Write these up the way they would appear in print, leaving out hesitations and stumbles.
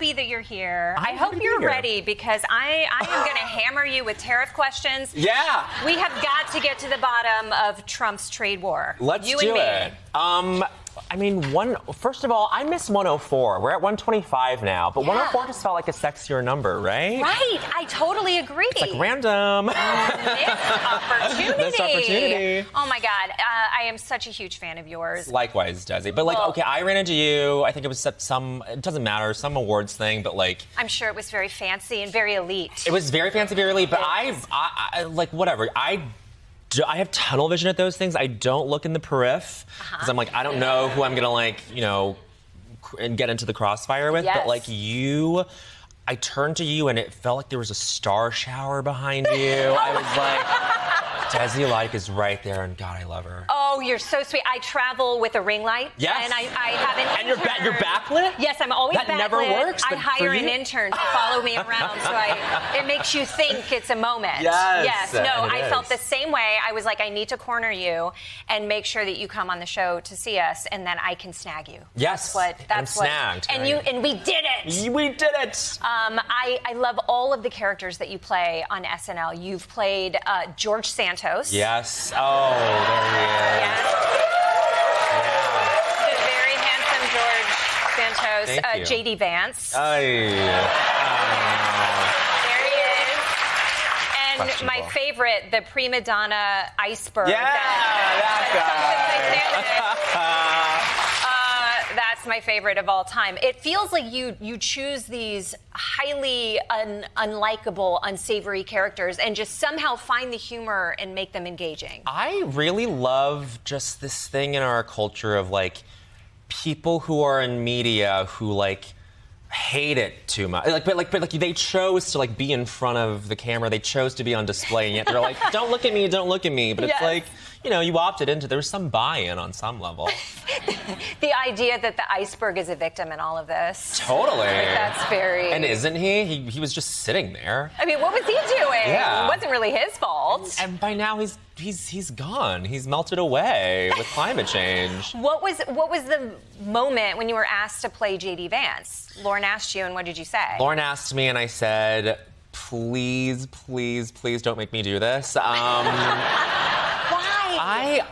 happy that you're here. I hope you're ready because I am going to hammer you with tariff questions. Yeah. We have got to get to the bottom of Trump's trade war. Let's you do and me. it. I mean, first of all, I miss 104. We're at 125 now, but 104 just felt like a sexier number, right? Right. I totally agree. It's like random. Missed opportunity. Missed opportunity. Oh my God. I am such a huge fan of yours. Likewise, Desi. But okay, I ran into you. I think it was it doesn't matter, some awards thing, but like. I'm sure it was very fancy and very elite. It was very fancy, very elite, but I like, whatever. I have tunnel vision at those things. I don't look in the periph because I'm like, I don't know who I'm gonna and get into the crossfire with. Yes. But like I turned to you and it felt like there was a star shower behind you. I was like, Desi Lydic is right there, and God, I love her. Oh, you're so sweet. I travel with a ring light. Yes. And I have an And intern. you're backlit? Yes, I'm always backlit. That never works. I hire an intern to follow me around, so it makes you think it's a moment. Yes. No, I felt the same way. I was like, I need to corner you and make sure that you come on the show to see us, and then I can snag you. Yes. That's what. Snagged. And right. and we did it. We did it. I love all of the characters that you play on SNL. You've played George Santos. Yes. Oh, there he is. Yes. Yeah. The very handsome George Santos. Thank you. JD Vance. There There he is. And my favorite, the prima donna iceberg. That's my favorite of all time. It feels like you choose these highly unlikable, unsavory characters and just somehow find the humor and make them engaging. I really love just this thing in our culture of like people who are in media who like hate it too much. But they chose to like be in front of the camera. They chose to be on display, and yet they're like, "Don't look at me, don't look at me." But it's like, you opted into. There's some buy-in on some level. The idea that the iceberg is a victim in all of this. Totally. Like, that's very. And isn't he? He was just sitting there. I mean, what was he doing? Yeah. It wasn't really his fault. And by now he's gone. He's melted away with climate change. What was the moment when you were asked to play JD Vance? Lauren asked you, and what did you say? Lauren asked me, and I said, "Please, please, please, don't make me do this." Why?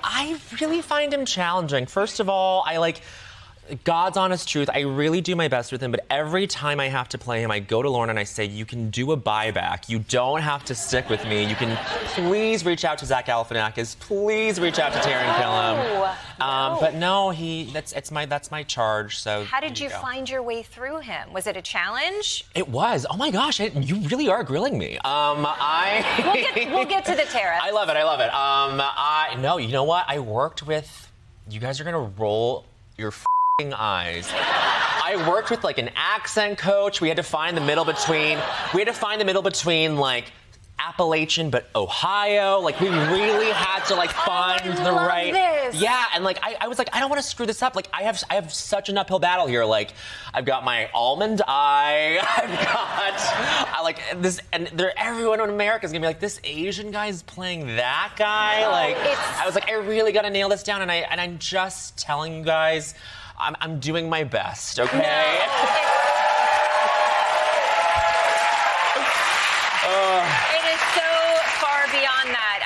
I really find him challenging. First of all, God's honest truth, I really do my best with him, but every time I have to play him, I go to Lauren and I say, you can do a buyback. You don't have to stick with me. You can please reach out to Zach Galifianakis. Please reach out to Taron Killam. But no, that's my charge. So how did you find your way through him? Was it a challenge? It was. Oh my gosh, you really are grilling me. We'll get to the tariff. I love it. No, you know what? I worked with. You guys are gonna roll your eyes. I worked with like an accent coach. We had to find the middle between like Appalachian but Ohio. Like we really had to like find the right. This. Yeah, and like I was like, I don't want to screw this up. Like I have such an uphill battle here. Like I've got my almond eye. I like this, and everyone in America is gonna be like, this Asian guy's playing that guy. Like I was like, I really gotta nail this down, and I'm just telling you guys. I'm doing my best, okay? No. It is so far beyond that.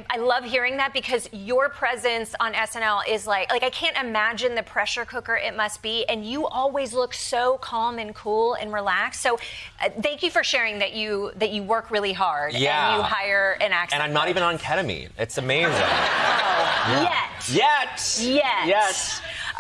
I love hearing that because your presence on SNL is like I can't imagine the pressure cooker it must be, and you always look so calm and cool and relaxed. So thank you for sharing that you work really hard and you hire an accent And I'm not even on ketamine. It's amazing. Yet.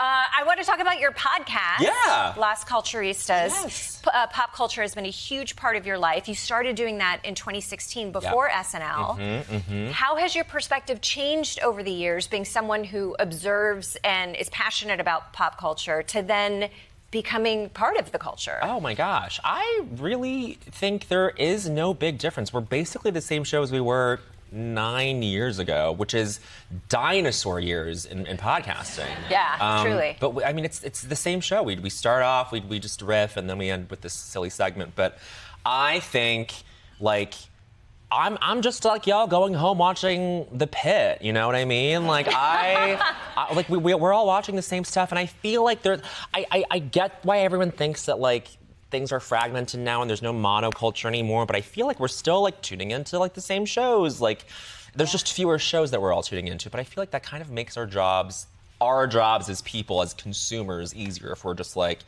I want to talk about your podcast, Las Culturistas. Yes. Pop culture has been a huge part of your life. You started doing that in 2016 before SNL. How has your perspective changed over the years, being someone who observes and is passionate about pop culture, to then becoming part of the culture? Oh my gosh. I really think there is no big difference. We're basically the same show as we were 9 years ago, which is dinosaur years in podcasting. Yeah, truly. But I mean, it's the same show. We start off, we just riff, and then we end with this silly segment. But I think, like, I'm just like y'all going home watching The Pit. You know what I mean? Like we're all watching the same stuff, and I feel like I get why everyone thinks that like things are fragmented now and there's no monoculture anymore, but I feel like we're still like tuning into like the same shows. Like there's just fewer shows that we're all tuning into, but I feel like that kind of makes our jobs as people, as consumers, easier if we're just like,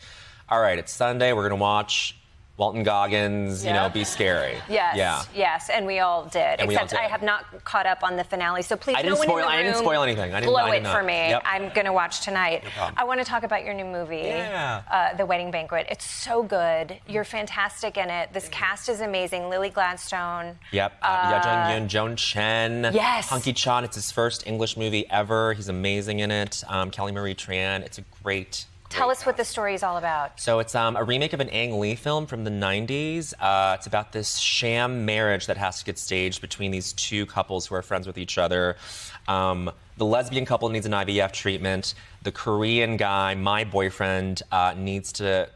all right, it's Sunday, we're gonna watch Walton Goggins, be scary. Yes, and we all did. Except I have not caught up on the finale, so please, I didn't spoil anything. Blow it for me. Yep. I'm going to watch tonight. No I want to talk about your new movie, The Wedding Banquet. It's so good. You're fantastic in it. This cast is amazing. Lily Gladstone. Yep. Ya Jung-yoon, Joan Chen. Yes. Hunky Chan. It's his first English movie ever. He's amazing in it. Kelly Marie Tran. It's a great. Tell us what the story is all about. So it's a remake of an Ang Lee film from the 90s. It's about this sham marriage that has to get staged between these two couples who are friends with each other. The lesbian couple needs an IVF treatment. The Korean guy, my boyfriend, needs to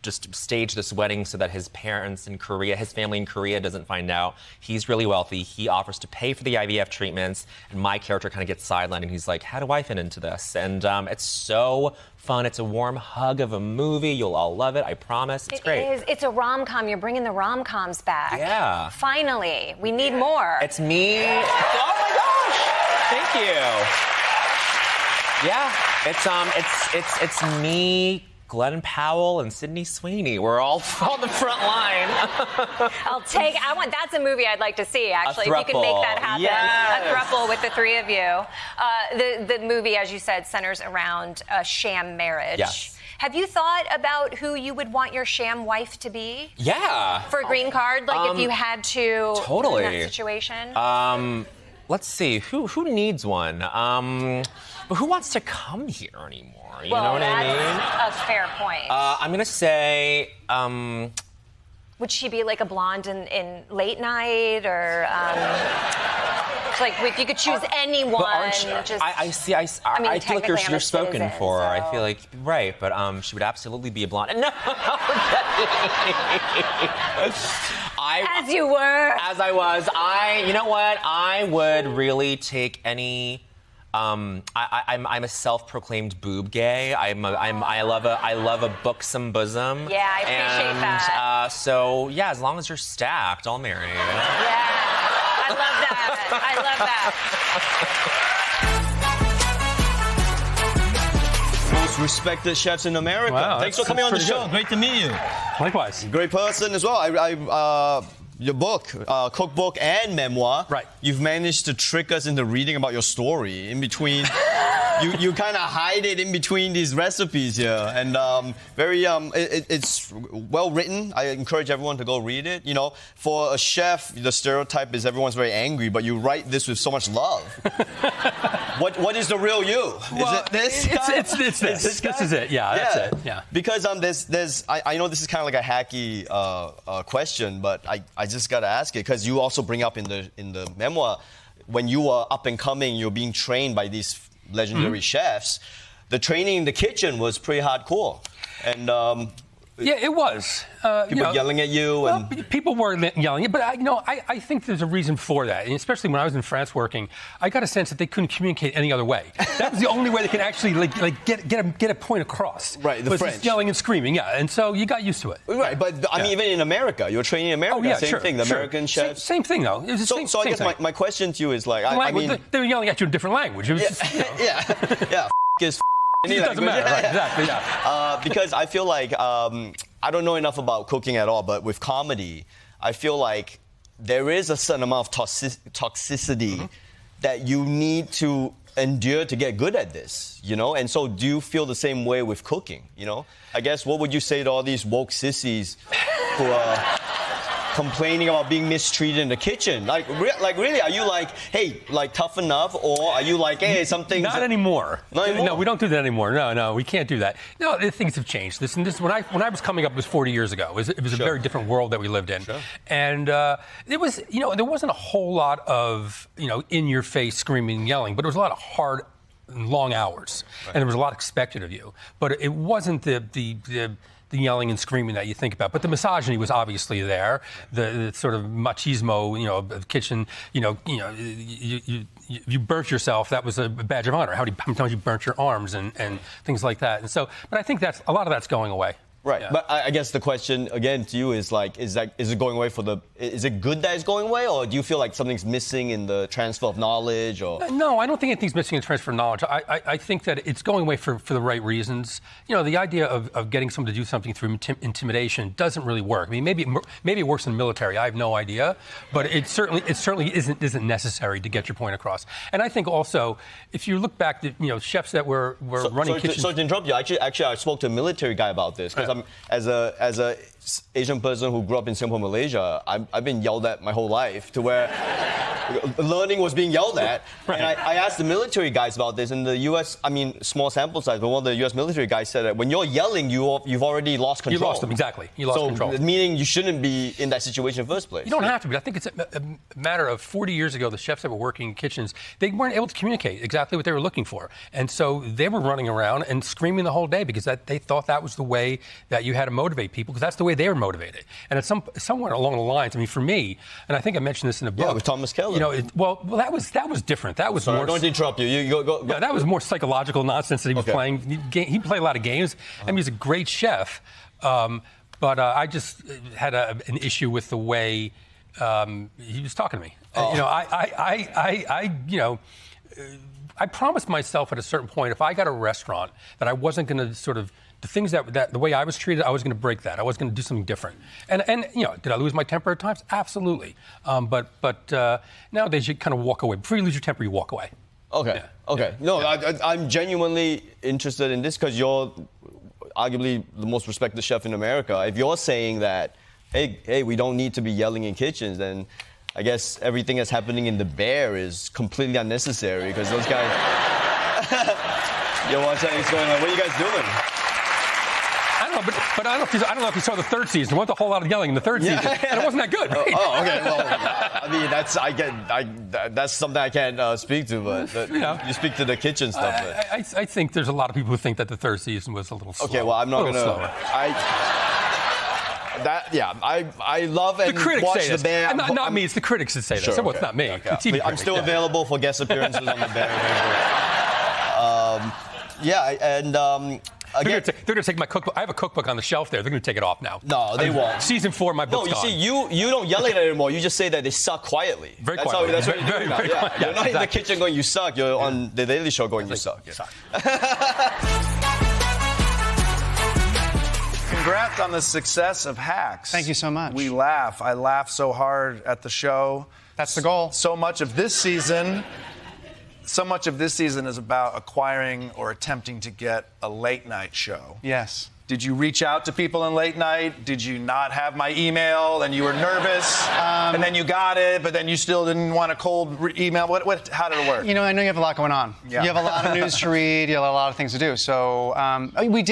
just stage this wedding so that his parents in Korea, his family in Korea doesn't find out. He's really wealthy. He offers to pay for the IVF treatments, and my character kind of gets sidelined, and he's like, how do I fit into this? And it's so fun. It's a warm hug of a movie. You'll all love it. I promise. It's great. It is. It's a rom-com. You're bringing the rom-coms back. Yeah. Finally. We need more. It's me. Oh my gosh. Thank you. Yeah. It's me, Glenn Powell, and Sydney Sweeney. We're all on the front line. That's a movie I'd like to see, actually, if you can make that happen. Yes. A throuple with the three of you. The movie, as you said, centers around a sham marriage. Yes. Have you thought about who you would want your sham wife to be? Yeah. For a green card? Like, if you had to totally. in that situation? Let's see. Who needs one? But who wants to come here anymore? You know what I mean? That's a fair point. I'm gonna say. Would she be like a blonde in Late Night, or like if you could choose anyone? I feel like you're spoken for. So. I feel like right, but she would absolutely be a blonde. No. As you were. As I was. You know what? I would really take any. I'm a self-proclaimed boob gay. I love a buxom bosom. Yeah, I appreciate that. So yeah, as long as you're stacked, I'll marry you. Yeah, I love that. Most respected chefs in America. Wow, Thanks for coming on the show. Good. Great to meet you. Likewise. Great person as well. Your book, cookbook and memoir. Right. You've managed to trick us into reading about your story in between. you kind of hide it in between these recipes here, and it's well written. I encourage everyone to go read it. You know, for a chef, the stereotype is everyone's very angry, but you write this with so much love. What is the real you? Well, is it this? It's this. This is it. Yeah, that's it. Yeah. Because I know this is kind of like a hacky question, but I just got to ask it because you also bring up in the memoir when you were up and coming, you're being trained by these legendary chefs. The training in the kitchen was pretty hardcore, and yeah, it was. People yelling at you, well, people were yelling, but I think there's a reason for that, and especially when I was in France working, I got a sense that they couldn't communicate any other way. That was the only way they could actually get a point across. Right, the was French just yelling and screaming, yeah, and so you got used to it. Right, but I mean, even in America, you're training in America, oh, yeah, same thing. The American chefs, same thing though. It was the so I guess my question to you is like, I mean, they were yelling at you in a different language. It was just, yeah, is. It doesn't matter, right? Exactly, yeah. Because I feel like I don't know enough about cooking at all, but with comedy, I feel like there is a certain amount of toxicity that you need to endure to get good at this, you know? And so do you feel the same way with cooking, you know? I guess what would you say to all these woke sissies who are complaining about being mistreated in the kitchen? Like really, are you like, hey, like tough enough, or are you like, hey, something? Not anymore. Not anymore. No, we don't do that anymore. No, we can't do that. No, things have changed. This when I was coming up, it was 40 years ago. It was a very different world that we lived in, and it was, there wasn't a whole lot of in your face screaming and yelling, but it was a lot of hard and long hours, and there was a lot expected of you. But it wasn't the yelling and screaming that you think about, but the misogyny was obviously there. The sort of machismo, of the kitchen. You burnt yourself. That was a badge of honor. How many times you burnt your arms and things like that. And so, but I think a lot of that's going away. Right, Yeah. but I guess the question again to you is like, is it going away is it good that it's going away, or do you feel like something's missing in the transfer of knowledge, or? No, I don't think anything's missing in transfer of knowledge. I think that it's going away for the right reasons. You know, the idea of getting someone to do something through intimidation doesn't really work. I mean, maybe it works in the military. I have no idea, but it certainly isn't necessary to get your point across. And I think also, if you look back to chefs that were running kitchens. So to interrupt you, actually, I spoke to a military guy about this because I'm as a Asian person who grew up in Singapore, Malaysia. I've been yelled at my whole life to where learning was being yelled at. Right. And I asked the military guys about this. In the U.S., I mean, small sample size, but one of the U.S. military guys said that when you're yelling, you've already lost control. You lost them, exactly. You lost control. Meaning you shouldn't be in that situation in the first place. You don't have to be. I think it's a matter of 40 years ago, the chefs that were working in kitchens, they weren't able to communicate exactly what they were looking for. And so they were running around and screaming the whole day because they thought that was the way that you had to motivate people, because that's the way they were motivated. And it's somewhere along the lines, I mean, for me, and I think I mentioned this in the book. Yeah, with Thomas Keller. Well, that was different. That was Sorry, more. I'm going to interrupt you. You go. Yeah, that was more psychological nonsense that he was playing. He played a lot of games. I mean, he's a great chef. But I just had an issue with the way he was talking to me. I promised myself at a certain point, if I got a restaurant, that I wasn't going to sort of, the things that the way I was treated, I was going to break that. I was going to do something different. And did I lose my temper at times? Absolutely. But nowadays you kind of walk away. Before you lose your temper, you walk away. Okay. Yeah. Okay. Yeah. No, I'm genuinely interested in this because you're arguably the most respected chef in America. If you're saying that, hey, we don't need to be yelling in kitchens, then I guess everything that's happening in the Bear is completely unnecessary because those guys. Yo, what's going on? What are you guys doing? I don't know, but I don't know if you saw the third season. There wasn't a whole lot of yelling in the third season, and it wasn't that good. Right? Oh, okay. Well, I mean, that's something I can't speak to, but you speak to the kitchen stuff. I think there's a lot of people who think that the third season was a little slow. Okay, well, I'm not gonna. Slower. I love and the critics watch say the this. Bear. Not me. It's the critics that say Sure, this. Well, it's not me. Okay. The TV I'm critics, still available for guest appearances on the Bear. They're going to take my cookbook. I have a cookbook on the shelf there. They're going to take it off now. No, they won't. Season 4, my book's No, gone. you see, you don't yell at it anymore. You just say that they suck quietly. Very quietly. That's what you do now. Very quiet. You're not in the Exactly. kitchen going, you suck. You're on the Daily Show going, you suck. Congrats on the success of Hacks. Thank you so much. We laugh. I laugh so hard at the show. That's the goal. So much of this season is about acquiring or attempting to get a late night show. Yes. Did you reach out to people in late night? Did you not have my email and you were nervous? And then you got it, but then you still didn't want a cold email? How did it work? You know, I know you have a lot going on. Yeah. You have a lot of news to read. You have a lot of things to do. So we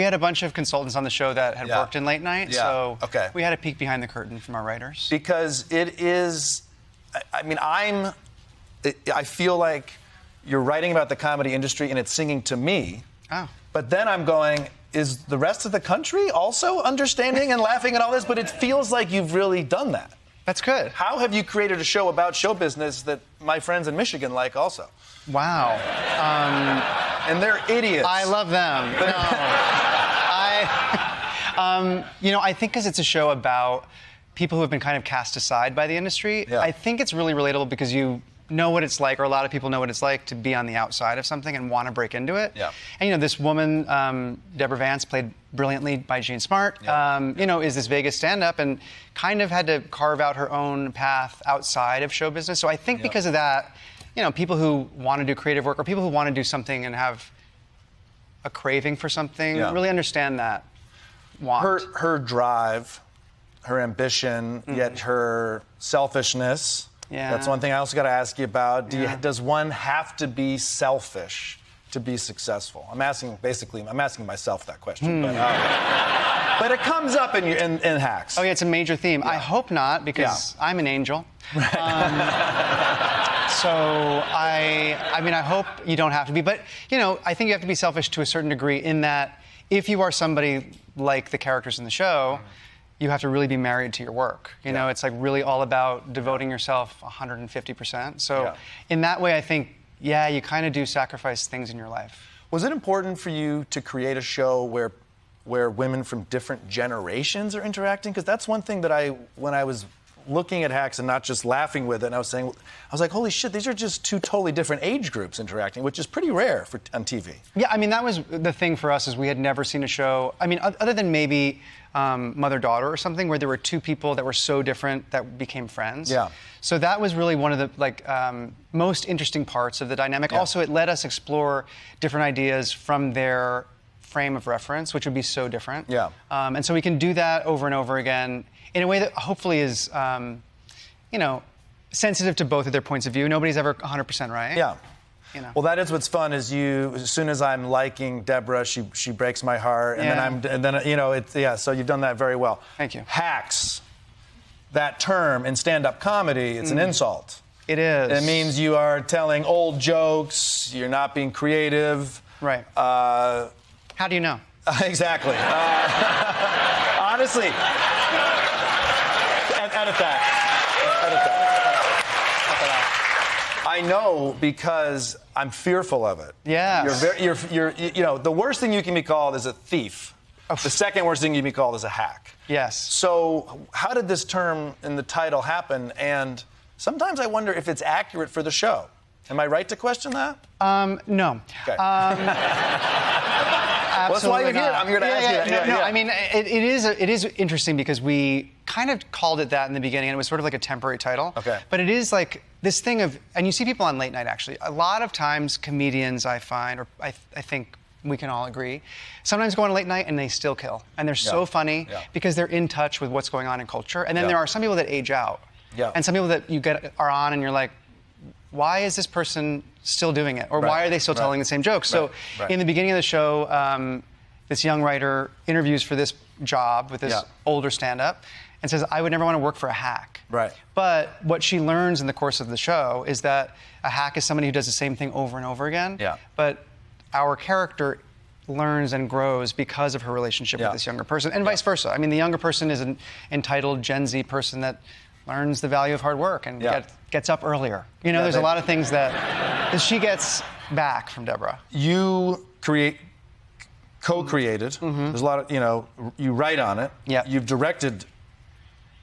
had a bunch of consultants on the show that had worked in late night. Yeah. So Okay. we had a peek behind the curtain from our writers. Because it is, I mean, I feel like you're writing about the comedy industry and it's singing to me. Oh. But then I'm going, is the rest of the country also understanding and laughing at all this? But it feels like you've really done that. That's good. How have you created a show about show business that my friends in Michigan like also? Wow. And they're idiots. I love them. No. I think because it's a show about people who have been kind of cast aside by the industry, Yeah. I think it's really relatable because you know what it's like, or a lot of people know what it's like to be on the outside of something and want to break into it. Yeah. And this woman, Deborah Vance, played brilliantly by Jean Smart, is this Vegas stand-up and kind of had to carve out her own path outside of show business. So I think because of that, people who want to do creative work or people who want to do something and have a craving for something really understand that want. Her drive, her ambition, yet her selfishness. Yeah. That's one thing I also got to ask you about. Does one have to be selfish to be successful? I'm asking myself that question. But it comes up in Hacks. Oh, yeah, it's a major theme. I hope not, because I'm an angel. So I hope you don't have to be. But, I think you have to be selfish to a certain degree in that if you are somebody like the characters in the show, you have to really be married to your work. It's like really all about devoting yourself 150%. So in that way, I think, you kind of do sacrifice things in your life. Was it important for you to create a show where where women from different generations are interacting? Because that's one thing that when I was looking at Hacks and not just laughing with it, and I was like, holy shit, these are just two totally different age groups interacting, which is pretty rare on TV. Yeah, I mean, that was the thing for us, is we had never seen a show, I mean, other than maybe Mother-Daughter or something, where there were two people that were so different that became friends. Yeah. So that was really one of the most interesting parts of the dynamic. Yeah. Also, it let us explore different ideas from their frame of reference, which would be so different. Yeah. And so we can do that over and over again in a way that hopefully is, sensitive to both of their points of view. Nobody's ever 100% right. Yeah. You know. Well, that is what's fun. Is as soon as I'm liking Deborah, she breaks my heart, and then So you've done that very well. Thank you. Hacks. That term in stand-up comedy, it's an insult. It is. It means you are telling old jokes. You're not being creative. Right. How do you know? Exactly. Honestly. Edit that. I know because I'm fearful of it. Yeah. You're the worst thing you can be called is a thief. Oh. The second worst thing you can be called is a hack. Yes. So how did this term in the title happen? And sometimes I wonder if it's accurate for the show. Am I right to question that? No. Okay. Well, that's why you're here. I'm here to ask you that. No, I mean, it is interesting because we kind of called it that in the beginning, and it was sort of like a temporary title. Okay. But it is like this thing of, and you see people on late night actually. A lot of times, comedians I find, or I think we can all agree, sometimes go on late night and they still kill, and they're so funny because they're in touch with what's going on in culture. And then there are some people that age out, and some people that you are on, and you're like, why is this person still doing it? Or why are they still telling the same jokes? So in the beginning of the show, this young writer interviews for this job with this older stand-up and says, I would never want to work for a hack. Right. But what she learns in the course of the show is that a hack is somebody who does the same thing over and over again. Yeah. But our character learns and grows because of her relationship with this younger person, and vice versa. I mean, the younger person is an entitled Gen Z person that learns the value of hard work and gets up earlier. There's a lot of things that she gets back from Deborah. You co-created. Mm-hmm. There's a lot of, you write on it. Yeah. You've directed,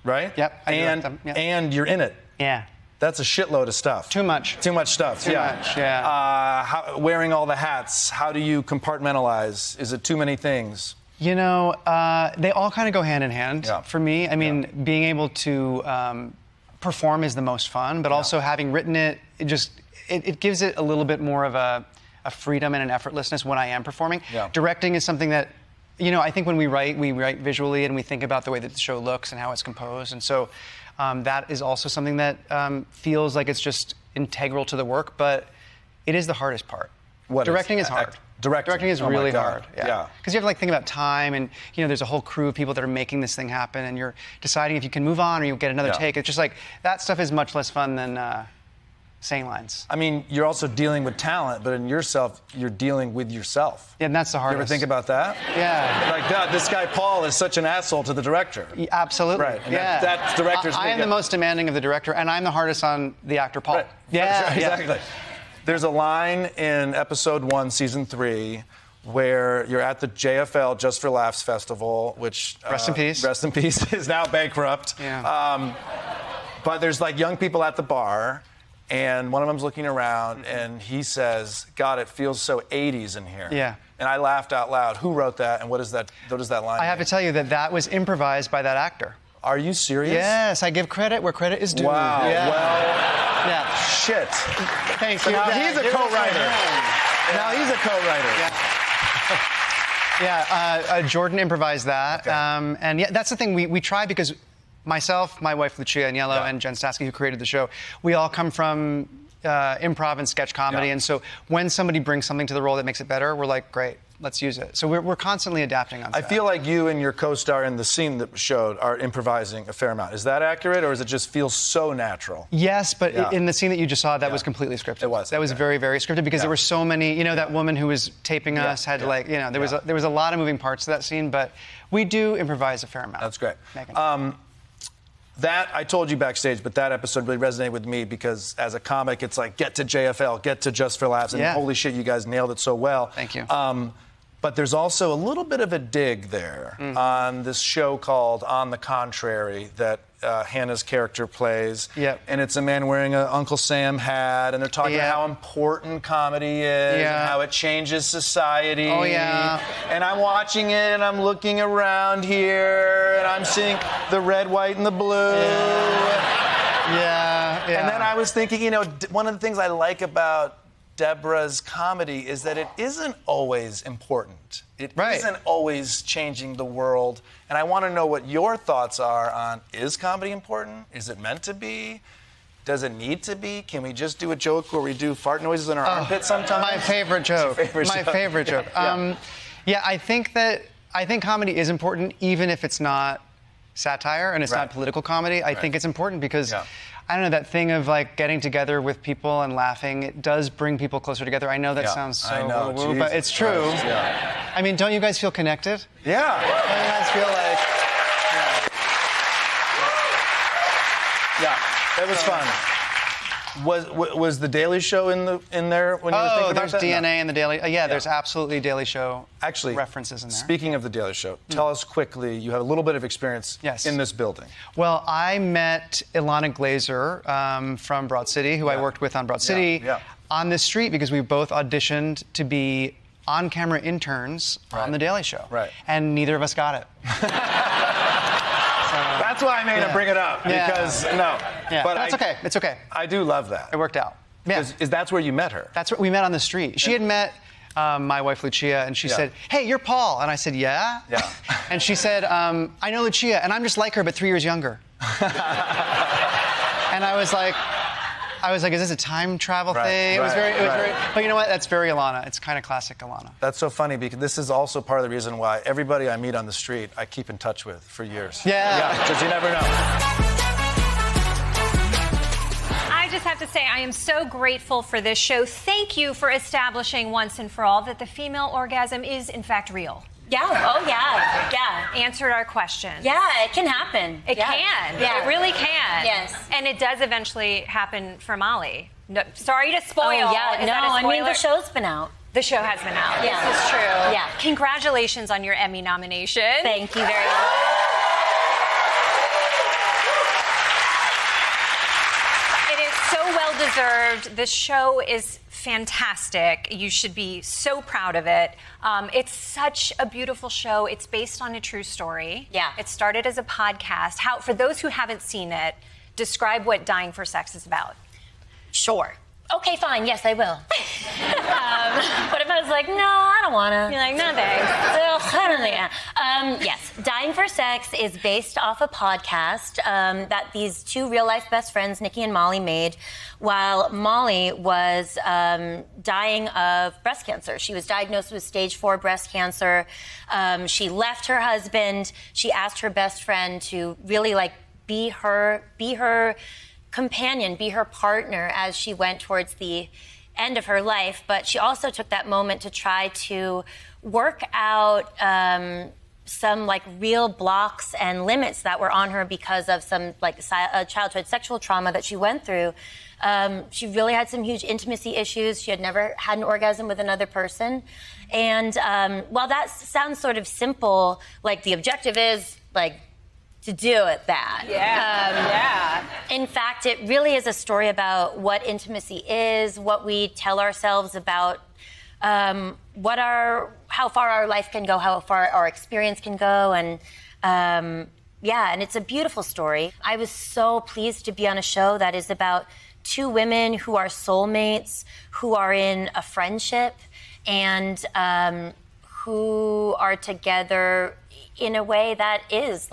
right? Yep. And you're in it. Yeah. That's a shitload of stuff. Too much. Too much stuff. Too much, yeah. Wearing all the hats. How do you compartmentalize? Is it too many things? They all kind of go hand in hand for me. I mean, being able to perform is the most fun, but also having written it, it gives it a little bit more of a freedom and an effortlessness when I am performing. Yeah. Directing is something that, I think when we write visually and we think about the way that the show looks and how it's composed. And so that is also something that feels like it's just integral to the work, but it is the hardest part. Directing is hard. Directing is really hard. Yeah. Because you have to think about time, and there's a whole crew of people that are making this thing happen, and you're deciding if you can move on or you get another take. It's just like that stuff is much less fun than saying lines. I mean, you're also dealing with talent, but in yourself, you're dealing with yourself. Yeah, and that's the hardest. You ever think about that? Yeah. Like this guy Paul is such an asshole to the director. Absolutely. Right. And that director's. I am the most demanding of the director, and I'm the hardest on the actor Paul. Right. Yeah. Sure, exactly. There's a line in episode 1, season 3, where you're at the JFL Just for Laughs festival, which rest in peace. Rest in peace is now bankrupt. Yeah. But there's young people at the bar, and one of them's looking around, and he says, "God, it feels so 80s in here." Yeah. And I laughed out loud. Who wrote that, and what does that line I have to tell you that was improvised by that actor. Are you serious? Yes, I give credit where credit is due. Wow. Yeah. Well, yeah. Shit. Thank So you. now he's a co-writer. Now he's a co-writer. Yeah. Jordan improvised that. Okay. And that's the thing. We try because myself, my wife Lucia Agnello, and Jen Statsky, who created the show, we all come from improv and sketch comedy. And so when somebody brings something to the role that makes it better, we're like, great. Let's use it. So we're constantly adapting on set. I feel like you and your co-star in the scene that showed are improvising a fair amount. Is that accurate, or does it just feel so natural? Yes, but in the scene that you just saw, that was completely scripted. It was. That was very, very scripted because there were so many. That woman who was taping us had to there was a lot of moving parts to that scene, but we do improvise a fair amount. That's great. Megan. That I told you backstage, but that episode really resonated with me because as a comic, it's like get to JFL, get to Just for Laughs, and holy shit, you guys nailed it so well. Thank you. But there's also a little bit of a dig there on this show called On the Contrary that Hannah's character plays. Yep. And it's a man wearing an Uncle Sam hat, and they're talking about how important comedy is, and how it changes society. Oh, yeah. And I'm watching it, and I'm looking around here, and I'm seeing the red, white, and the blue. Yeah. And then I was thinking, one of the things I like about Deborah's comedy is that it isn't always important. It isn't always changing the world. And I want to know what your thoughts are on, is comedy important? Is it meant to be? Does it need to be? Can we just do a joke where we do fart noises in our armpits sometimes? My favorite joke. My favorite joke. I think comedy is important even if it's not satire and it's not political comedy. I think it's important because I don't know, that thing of like getting together with people and laughing, it does bring people closer together. I know that sounds so woo-woo, but it's true. I mean, don't you guys feel connected? Yeah. Don't you guys feel like... Yeah, it was fun. Was the Daily Show in there when you were thinking about that? There's DNA in the Daily... there's absolutely Daily Show references in there. Speaking of the Daily Show, tell us quickly, you have a little bit of experience in this building. Well, I met Ilana Glazer from Broad City, who I worked with on Broad City, on the street because we both auditioned to be on-camera interns on the Daily Show. Right. And neither of us got it. That's why I made him bring it up, because, But that's okay. It's okay. I do love that. It worked out. Yeah. That's where you met her? That's where we met on the street. She had met my wife, Lucia, and she said, "Hey, you're Paul." And I said, "Yeah?" And she said, "I know Lucia, and I'm just like her, but 3 years younger." And I was like, is this a time travel thing? It was very, but you know what? That's very Ilana. It's kind of classic Ilana. That's so funny because this is also part of the reason why everybody I meet on the street, I keep in touch with for years. Yeah. Because you never know. I just have to say, I am so grateful for this show. Thank you for establishing once and for all that the female orgasm is, in fact, real. Yeah. Oh, yeah. Answered our question. Yeah, it can happen. It can. Yeah. It really can. Yes. And it does eventually happen for Molly. No, sorry to spoil. Oh, yeah. Is that a I mean, spoiler? the show's been out. The show has been out. Yeah. This is true. Yeah. Congratulations on your Emmy nomination. Thank you very much. It is so well deserved. The show is fantastic. You should be so proud of it. It's such a beautiful show. It's based on a true story. Yeah. It started as a podcast. For those who haven't seen it, describe what Dying for Sex is about. Sure. Okay, fine. Yes, I will. What if I was like, no, I don't want to? You're like, no thanks. I don't think. Yes, Dying for Sex is based off a podcast that these two real-life best friends, Nikki and Molly, made while Molly was dying of breast cancer. She was diagnosed with stage 4 breast cancer. She left her husband. She asked her best friend to really be her companion, be her partner as she went towards the end of her life. But she also took that moment to try to work out some real blocks and limits that were on her because of some childhood sexual trauma that she went through. She really had some huge intimacy issues. She had never had an orgasm with another person. And while that sounds sort of simple, the objective is to do it that. In fact, it really is a story about what intimacy is, what we tell ourselves about how far our life can go, how far our experience can go, and and it's a beautiful story. I was so pleased to be on a show that is about two women who are soulmates, who are in a friendship, and who are together in a way that is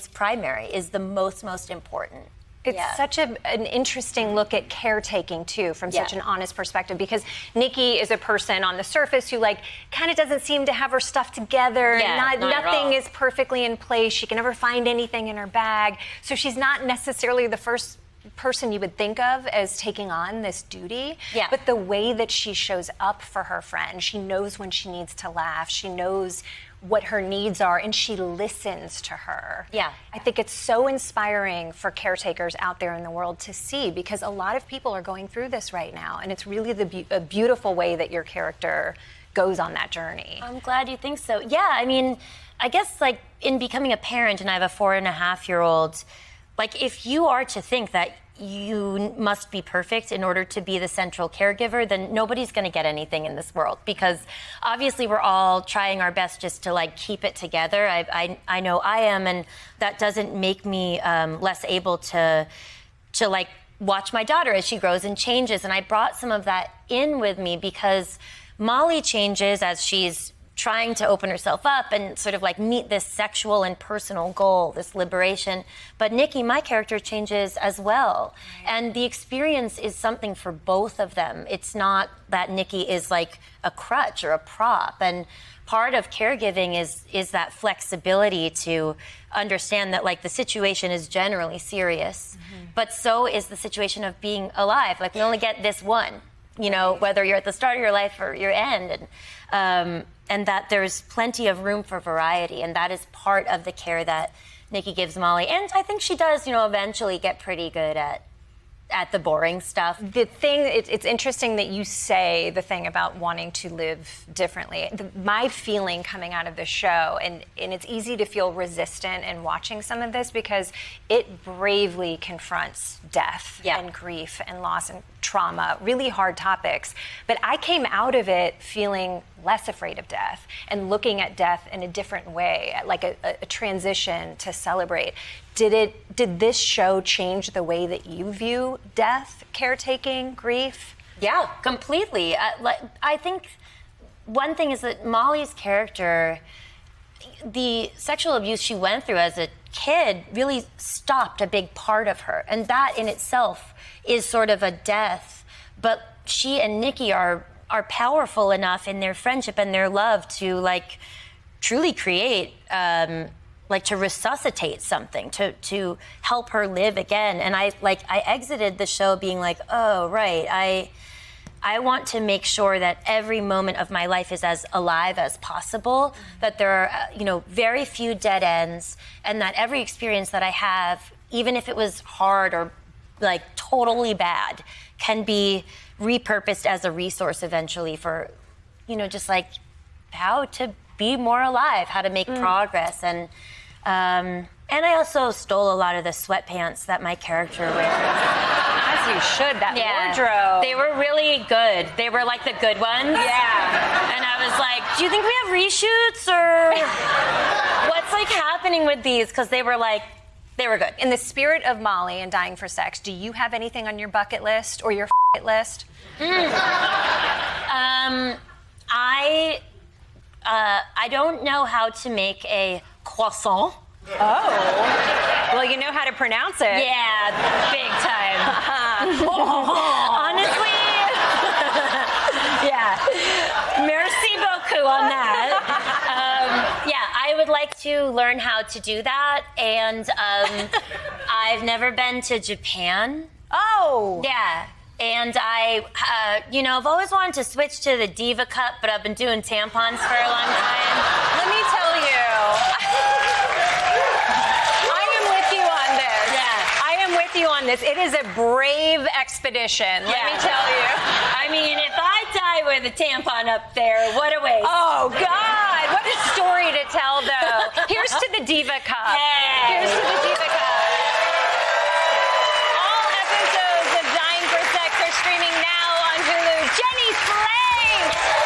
primary, is the most important. It's such an interesting look at caretaking, too, from such an honest perspective, because Nikki is a person on the surface who, kind of doesn't seem to have her stuff together. Nothing is perfectly in place. She can never find anything in her bag. So she's not necessarily the first person you would think of as taking on this duty. But the way that she shows up for her friend, she knows when she needs to laugh. She knows what her needs are, and she listens to her. I think it's so inspiring for caretakers out there in the world to see, because a lot of people are going through this right now, and it's really a beautiful way that your character goes on that journey. I'm glad you think so. Yeah, I mean, I guess like in becoming a parent, and I have a 4.5-year-old, like if you are to think that you must be perfect in order to be the central caregiver, then nobody's going to get anything in this world, because obviously we're all trying our best just to like keep it together. I know I am, and that doesn't make me less able to like watch my daughter as she grows and changes. And I brought some of that in with me because Molly changes as she's trying to open herself up and sort of like meet this sexual and personal goal, this liberation. But Nikki, my character, changes as well. And the experience is something for both of them. It's not that Nikki is like a crutch or a prop. And part of caregiving is that flexibility to understand that like the situation is generally serious, but so is the situation of being alive. Like we only get this one, you know, whether you're at the start of your life or your end. And that there's plenty of room for variety, and that is part of the care that Nikki gives Molly. And I think she does, you know, eventually get pretty good at the boring stuff. The thing, it's interesting that you say the thing about wanting to live differently. My feeling coming out of the show, and it's easy to feel resistant in watching some of this because it bravely confronts death and grief and loss and trauma, really hard topics. But I came out of it feeling less afraid of death and looking at death in a different way, like a transition to celebrate. Did this show change the way that you view death, caretaking, grief? Yeah, completely. I think one thing is that Molly's character, the sexual abuse she went through as a kid really stopped a big part of her. And that in itself is sort of a death. But she and Nikki are powerful enough in their friendship and their love to like truly create like to resuscitate something, to help her live again. And I exited the show being like, oh, right, I want to make sure that every moment of my life is as alive as possible, that there are, you know, very few dead ends, and that every experience that I have, even if it was hard or like totally bad, can be repurposed as a resource eventually for, you know, just like how to be more alive, how to make progress. And I also stole a lot of the sweatpants that my character wears. As you should, that wardrobe. They were really good. They were like the good ones. Yeah. And I was like, do you think we have reshoots or what's like happening with these? Because they were good. In the spirit of Molly and dying for sex, do you have anything on your bucket list or your list? I don't know how to make a croissant. Oh. Well, you know how to pronounce it. Yeah, big time. Honestly, yeah. Merci beaucoup on that. Yeah, I would like to learn how to do that. And I've never been to Japan. Oh. Yeah. And I've always wanted to switch to the Diva Cup, but I've been doing tampons for a long time. Let me tell you, I am with you on this. Yeah. I am with you on this. It is a brave expedition, let me tell you. I mean, if I die with a tampon up there, what a waste. Oh, God. What a story to tell, though. Here's to the Diva Cup. Hey. Here's to the Diva Cup. Streaming now on Hulu. Jenny Slate!